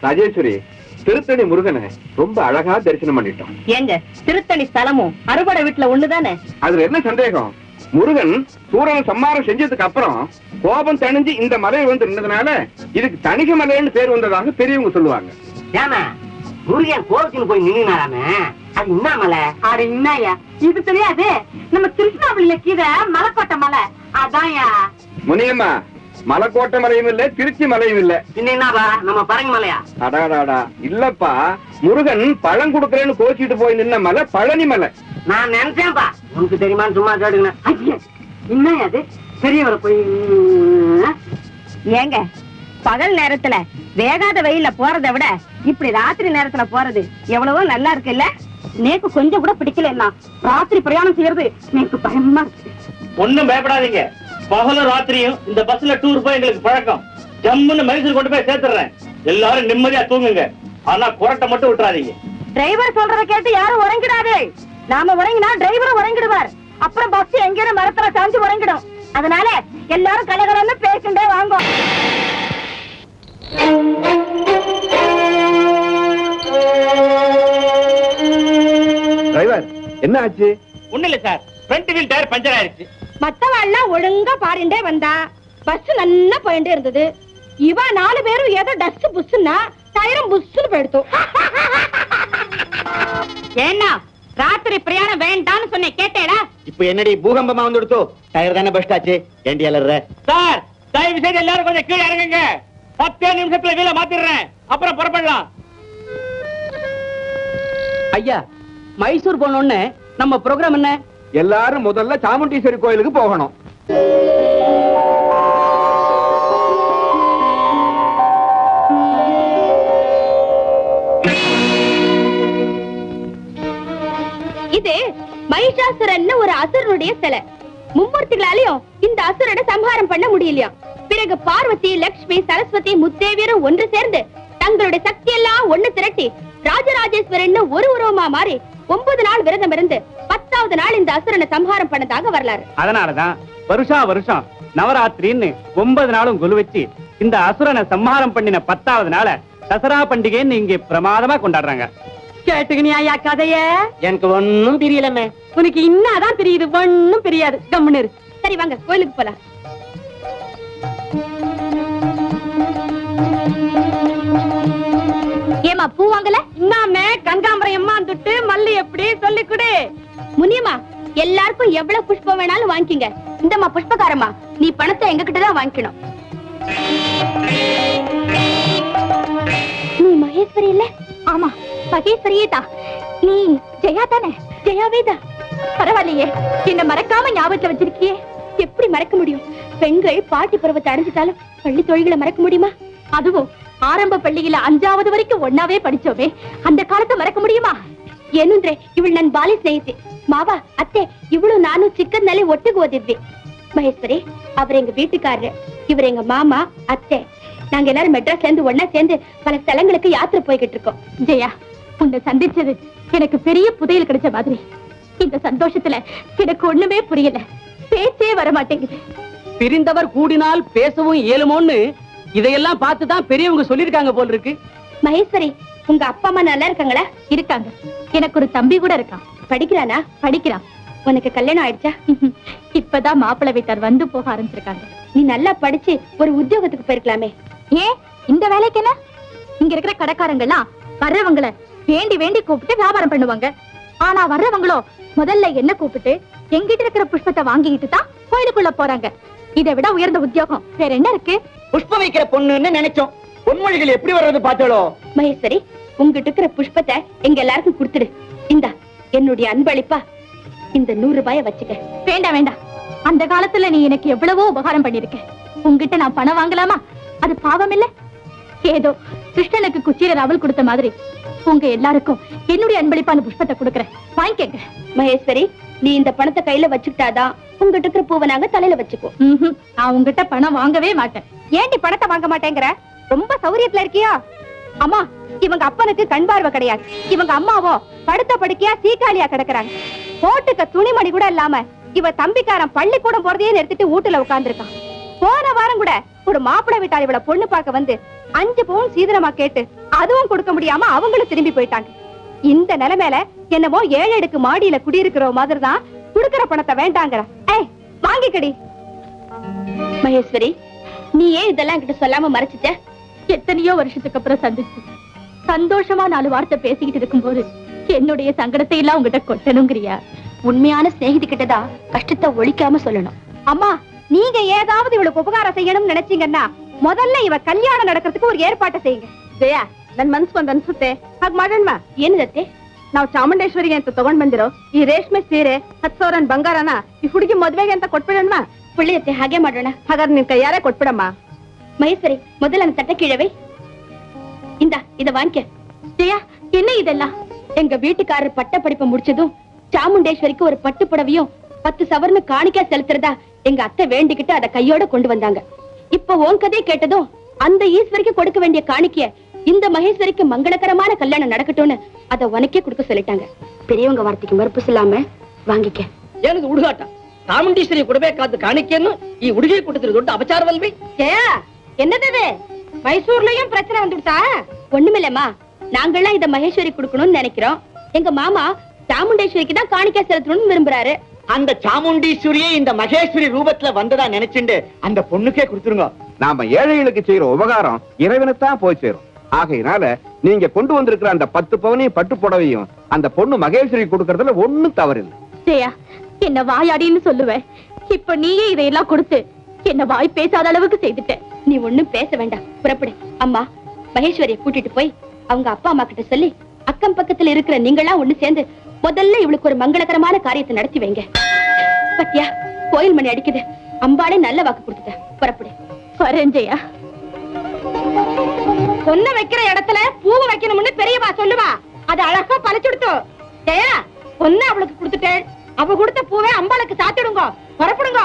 ராஜேஸ்வரி, திருத்தணி முருகனை ரொம்ப அழகா தரிசனம் பண்ணிட்டோம். ஏங்க, திருத்தணி ஸ்தலமும் அறுபடை வீட்டுல ஒண்ணுதானே? அதுல என்ன சந்தேகம்? முருகன் சூரனை சம்மாரம் செஞ்சதுக்கு அப்புறம் கோபம் தணிஞ்சு இந்த மலையில் வந்து இருந்ததுனால இதுக்கு தணிகை மலைன்னு பேர் வந்ததாக பெரியவங்க சொல்லுவாங்க. ஏமா முருகன் கோபத்துக்கு போய் நின்னாராமே, அது என்ன மலை? அட என்னயா இது தெரியாது? நம்ம திருச்சிராப்பள்ளியில கீழ மலைக்கோட்டை மலை அதான்யா. முனியம்மா, மலைக்கோட்டை மலையும் இல்ல, திருச்சி மலையும் இல்ல. என்னப்பா நம்ம பரங்கி மலையா? அடாடாடா இல்லப்பா, முருகன் பழம் கொடுக்கறேன்னு கோச்சிட்டு போய் நின்ன மலை பழனி மலை. நான் நினைச்சேன்ப்பா, உனக்கு தெரியுமான்னு சும்மா கேட்டுங்க. என்ன அது பெரியவரை போய் ஏங்க பகல் நேரத்துல வேகாத வெயில போறதை விட இப்படி ராத்திரி நேரத்துல போறது எவ்வளவோ நல்லா இருக்கு இல்ல? நேக்கு கொஞ்சம் கூட பிடிக்கல, ராத்திரி பிரயாணம் செய்யறது எனக்கு பயமா இருக்கு. ஒண்ணும் பயப்படாதீங்க, பகலும் ராத்திரியும் இந்த பஸ்ல டூர் போய் எங்களுக்கு பழக்கம். ஜம்முன்னு மைசூர் கொண்டு போய் சேர்த்துறேன். எல்லாரும் நிம்மதியா தூங்குங்க, ஆனா குரட்டை மட்டும் விட்டுறாதீங்க. டிரைவர் சொல்றத கேட்டு யாரும் உறங்கிடாது. நாம உறங்கினா டிரைவரும் உறங்கிடுவார். அப்புறம் பஸ் எங்கேயும் மரத்துல சாஞ்சு உறங்கிடும். அதனால எல்லாரும் கலகலன்னு பேசிண்டே வாங்க. டிரைவர், என்ன ஆச்சு? ஒண்ணு இல்ல sir, front wheel tyre puncture ஆயிருச்சு. மத்தவெல்லாம் ஒழுங்கா பாடிண்டே வந்தா பஸ் நல்லா போயிட்டே இருந்தது. இவ 4 பேரும் ஏதோ டஸ்ட் புஷ்னா டயரும் புஷ்னு போயிடுத்தோம். ஏன்னா ராத்திரி பிரயாணம் வேண்டான்னு சொன்ன கேட்டேடா? இப்ப என்னடி பூகம்பமா வந்து எடுத்தோ? டயர் தானே பெஸ்ட் ஆச்சு. ஏண்டி அலற? சார் தயவு செய்து எல்லாரும் கொஞ்சம் கீழே இறங்குங்க. 10 நிமிஷத்துல வீல மாத்திடுறேன், அப்புறம் புறப்படலாம். ஐயா, மைசூர் போனோன்னு நம்ம ப்ரோக்ராம் என்ன? எல்லாரும் முதல்ல சாமுண்டீஸ்வரி கோயிலுக்கு போகணும். இது மகிஷாசுரன் ஒரு அசுரனுடைய சிலை. மும்மூர்த்திகளாலையும் இந்த அசுரனை சம்ஹாரம் பண்ண முடியலையா? பிறகு பார்வதி, லட்சுமி, சரஸ்வதி முத்தேவியரும் ஒன்று சேர்ந்து தங்களுடைய சக்தி எல்லாம் ஒண்ணு திரட்டி ராஜராஜேஸ்வரன் ஒரு உருவமா மாறி 9 நாள் விரதம் இருந்து 10வது நாள் இந்த அசுரனை சம்ஹாரம் பண்ணதாக வரலாறு. அதனாலதான் வருஷம் நவராத்திரின்னு 9 நாளும் கொலு வச்சு இந்த அசுரனை சம்ஹாரம் பண்ணின 10வது நாள தசரா பண்டிகைன்னு இங்க பிரமாதமா கொண்டாடுறாங்க. கேட்டுக்கினியா கதைய? எனக்கு ஒன்னும் தெரியலமே. உனக்கு இன்னாதான் தெரியுது, ஒண்ணும் தெரியாது. கம்முன்னு இரு. சரி வாங்க கோயிலுக்கு போலாம். ஏமா பூ வாங்கல? இன்னாமே கனகாம்பரம் எம்மா துட்டு மல்லி எப்படி சொல்லி கொடு. முனியம்மா, எல்லாருக்கும் எவ்வளவு புஷ்பம் வேணாலும் வாங்கிக்கங்க. இந்தம்மா புஷ்பகாரம்மா, நீ பணத்தை எங்க கிட்டதான் வாங்கிக்கணும். நீ மகேஸ்வரி இல்ல? ஆமா மகேஸ்வரியே தான். நீ ஜெயா தானே? ஜெயாவே தான். பரவாயில்லையே, என்ன மறக்காம ஞாபகத்துல வச்சிருக்கியே. எப்படி மறக்க முடியும்? பெண்கள் பாட்டி பருவத்தை அடைஞ்சிட்டாலும் பள்ளி தொழில்களை மறக்க முடியுமா? அதுவும் ஆரம்ப பள்ளியில 5வது வரைக்கும் ஒன்னாவே படிச்சோமே, அந்த காலத்தை மறக்க முடியுமா? ಏನಂದ್ರೆ ಇವಳು ನನ್ನ ಬಾಲ್ಯ ಸ್ನೇಹಿತೆ. ಮಾವ ಅತ್ತೆ ಇವಳು ನಾನು ಚಿಕ್ಕದ್ನಲ್ಲೇ ಒಟ್ಟಿಗೆ ಓದಿದ್ವಿ. மகேஸ்வரி அவர் எங்க வீட்டுக்காரரு, இவர் எங்க மாமா, அத்தை. நாங்க எல்லாரும் மெட்ராஸ்ல இருந்து ஒன்னா சேர்ந்து பல ஸ்தலங்களுக்கு யாத்திரை போய்கிட்டு இருக்கோம். ஜெயா, உன்னை சந்திச்சது எனக்கு பெரிய புதையல் கிடைச்ச மாதிரி. இந்த சந்தோஷத்துல எனக்கு ஒண்ணுமே புரியல, பேச்சே வர மாட்டேங்குது. பிரிந்தவர் கூடினால் பேசவும் இயலுமோன்னு இதையெல்லாம் பார்த்துதான் பெரியவங்க சொல்லிருக்காங்க போல இருக்கு. மகேஸ்வரி, உங்க அப்பா அம்மா நல்லா இருக்காங்களா? இருக்காங்க. எனக்கு ஒரு தம்பி கூட இருக்கான். படிக்கிறானா? படிக்கிறான். உனக்கு கல்யாணம் ஆயிடுச்சா? இப்பதான் மாப்பிள்ளை வீட்டார் வந்து போக ஆரம்பிச்சிருக்காங்க. நீ நல்லா படிச்சு ஒரு உத்தியோகத்துக்கு போயிருக்கலாமே. ஏன் இந்த வேலைக்கு என்ன? இங்க இருக்கிற கடைக்காரங்கெல்லாம் வர்றவங்களை வேண்டி வேண்டி கூப்பிட்டு வியாபாரம் பண்ணுவாங்க. ஆனா வர்றவங்களோ முதல்ல என்ன கூப்பிட்டு எங்கிட்ட இருக்கிற புஷ்பத்தை வாங்கிட்டு தான் கோயிலுக்குள்ள போறாங்க. இதை விட உயர்ந்த உத்தியோகம் வேற என்ன இருக்கு? புஷ்பம் வைக்கிற பொண்ணுன்னு நினைச்சோம். பொன்மொழிகள் எப்படி வர்றது பாத்தாளோ? மகேஸ்வரி, உங்ககிட்ட இருக்கிற புஷ்பத்தை எங்க எல்லாருக்கும் கொடுத்துடு. இந்தா என்னுடைய அன்பளிப்பா இந்த 100 ரூபாயை வச்சுக்க. வேண்டாம் வேண்டாம், அந்த காலத்துல நீ எனக்கு எவ்வளவோ உபகாரம் பண்ணிருக்க. உங்ககிட்ட நான் பணம் வாங்கலாமா? அது பாவம் இல்ல. ஏதோ கிருஷ்ணனுக்கு குச்சியில அவள் கொடுத்த மாதிரி உங்க எல்லாருக்கும் என்னுடைய அன்பளிப்பான புஷ்பத்தை கொடுக்கறேன், வாங்கிக்கங்க. மகேஸ்வரி, நீ இந்த பணத்தை கையில வச்சுக்கிட்டாதான் உங்ககிட்ட இருக்கிற பூவை நாங்க தலையில வச்சுக்கோ. நான் உங்ககிட்ட பணம் வாங்கவே மாட்டேன். ஏண்டி பணத்தை வாங்க மாட்டேங்கிற? ரொம்ப சௌரியத்துல இருக்கியா? அம்மா, இவங்க அப்பனுக்கு கண் பார்வை கிடையாது. இவங்க அம்மாவோ படுத்த படுக்கையா சீக்காளியா கிடக்குறாங்க. போட்டுக்க துணிமணி கூட இல்லாம இவ தம்பிக்காரன் பள்ளிக்கூடம் போறதையே நிறுத்திட்டு வீட்டுல உட்கார்ந்துருக்கான். போன வாரம் கூட ஒரு மாப்பிள்ளை வீட்டார் இவளை பொண்ணு பார்க்க வந்து 5 பவுன் சீதனமா கேட்டு அதுவும் கொடுக்க முடியாம அவங்களும் திரும்பி போயிட்டாங்க. இந்த நிலைமையில என்னமோ 7 அடுக்கு மாடியில குடியிருக்கிற மாதிரி தான் குடுக்கிற பணத்தை வேண்டாங்கிற. ஏய் வாங்கிக்கடி. மகேஸ்வரி, நீ ஏன் இதெல்லாம் என்கிட்ட சொல்லாம மறைச்சிட்ட? எத்தனையோ வருஷத்துக்கு அப்புறம் சந்திச்சு சந்தோஷமா 4 வார்த்தை பேசிக்கிட்டு இருக்கும்போது என்னுடைய சங்கடத்தை எல்லாம் உங்ககிட்ட கொட்டணுங்கிறியா? உண்மையான சிநேகிதி கிட்டதான் கஷ்டத்தை ஒழிக்காம சொல்லணும். அம்மா, நீங்க ஏதாவது இவளுக்கு உபகாரம் செய்யணும்னு நினைச்சீங்கன்னா முதல்ல இவ கல்யாணம் நடக்கிறதுக்கு ஒரு ஏற்பாட்டை செய்யுங்க. ಜಯ, ನನ್ ಮನ್ಸ್ ಬಂದ್ ಅನ್ಸುತ್ತೆ ಹಾಗೆ ಮಾಡೋಣ. ಏನಿದತ್ತೆ? ನಾವು ಚಾಮುಂಡೇಶ್ವರಿಗೆ ಅಂತ ತಗೊಂಡ್ ಬಂದಿರೋ ಈ ರೇಷ್ಮೆ ಸೀರೆ 10,000 ಬಂಗಾರನ ಈ ಹುಡುಗಿ ಮದ್ವೆಗೆ ಅಂತ ಕೊಟ್ಬಿಡೋಣ. ಒಳ್ಳೆಯತ್ತೆ, ಹಾಗೆ ಮಾಡೋಣ. ಹಾಗಾದ್ರೆ ನಿನ್ ಕೈಯಾರೆ ಕೊಟ್ಬಿಡಮ್ಮ. ಮಹೇಶ್ವರಿ, ಮೊದಲ ನನ್ನ ತಟ್ಟೆ ಕೀழவே. இந்த இத வாங்கிக்க. ஜெயா, என்ன இதெல்லாம்? எங்க வீட்டுக்காரர் பட்ட படிப்பை முடிச்சதும் சாமுண்டேஸ்வரிக்கு ஒரு பட்டு புடவையும் 10 சவரன் காணிக்கை செலுத்துறதா எங்க அத்தை வேண்டிக்கிட்டு அத கையோட கொண்டு வந்தாங்க. இப்ப உன் கதையை கேட்டதும் அந்த ஈஸ்வரிக்கு கொடுக்க வேண்டிய காணிக்கைய இந்த மகேஸ்வரிக்கு மங்களகரமான கல்யாணம் நடக்கட்டும்னு அத உனக்கே கொடுக்க சொல்லிட்டாங்க. பெரியவங்க வார்த்தைக்கு மறுப்பு சொல்லாம வாங்கிக்க. ಏನದು ಹುಡುಗಾಟ? ಚಾಮುಂಡೇಶ್ವರಿ ಕೊಡಬೇಕಾದ ಕಾಣಿಕೆಯನ್ನು ಈ ಹುಡುಗಿ ಕೊಟ್ಟಿದ್ರೆ ದೊಡ್ಡ ಅಪಚಾರವಲ್ವಿ? ஜெயா, என்னது மைசூர்லயும் பிரச்சனை வந்துட்டா? ஒண்ணுமில்லம்மா, நாங்கெல்லாம் இத மகேஸ்வரி கொடுக்கணும்னு நினைக்கிறோம். எங்க மாமா சாமுண்டேஸ்வரிக்கு தான் காணிக்கை செலுத்தணும்னு விரும்புறாரு. அந்த சாமுண்டீஸ்வரியே இந்த மகேஸ்வரி ரூபத்துல வந்ததா நினைச்சுண்டு அந்த பொண்ணுக்கே கொடுத்துருங்க. நாம ஏழைகளுக்கு செய்யற உபகாரம் இறைவனுக்குத்தான் போய் சேரும். ஆகையினால நீங்க கொண்டு வந்திருக்கிற அந்த 10 பவுனையும் பட்டு புடவையும் அந்த பொண்ணு மகேஸ்வரி கொடுக்கறதுல ஒண்ணும் தவறில்லை. ஜெயா, என்ன வாயாடின்னு சொல்லுவேன். இப்ப நீயே இதையெல்லாம் கொடுத்து என்ன வாய் பேசாத அளவுக்கு செய்துட்ட. நீ ஒண்ணும் பேச வேண்டாம், புறப்படு. அம்மா, மகேஸ்வரியை கூட்டிட்டு போய் அவங்க அப்பா அம்மா கிட்ட சொல்லி அக்கம் பக்கத்துல இருக்கிற நீங்களா ஒண்ணு சேர்ந்து முதல்ல இவளுக்கு ஒரு மங்களகரமான காரியத்தை நடத்தி வைங்க. பத்தியா, கோயில் மணி அடிக்குது. அம்பாளே நல்ல வாக்கு கொடுத்துட்ட. புறப்படு. வரேன் ஜெயா. பொண்ணு வைக்கிற இடத்துல பூவை வைக்கணும்னு பெரியவா சொல்லுவா. அது அழகா பழச்சுடுத்து. ஜெயா, பொண்ணு அவளுக்கு கொடுத்துட்டேன். அவ கொடுத்த பூவை அம்பாளுக்கு சாத்திடுங்க. புறப்படுங்க.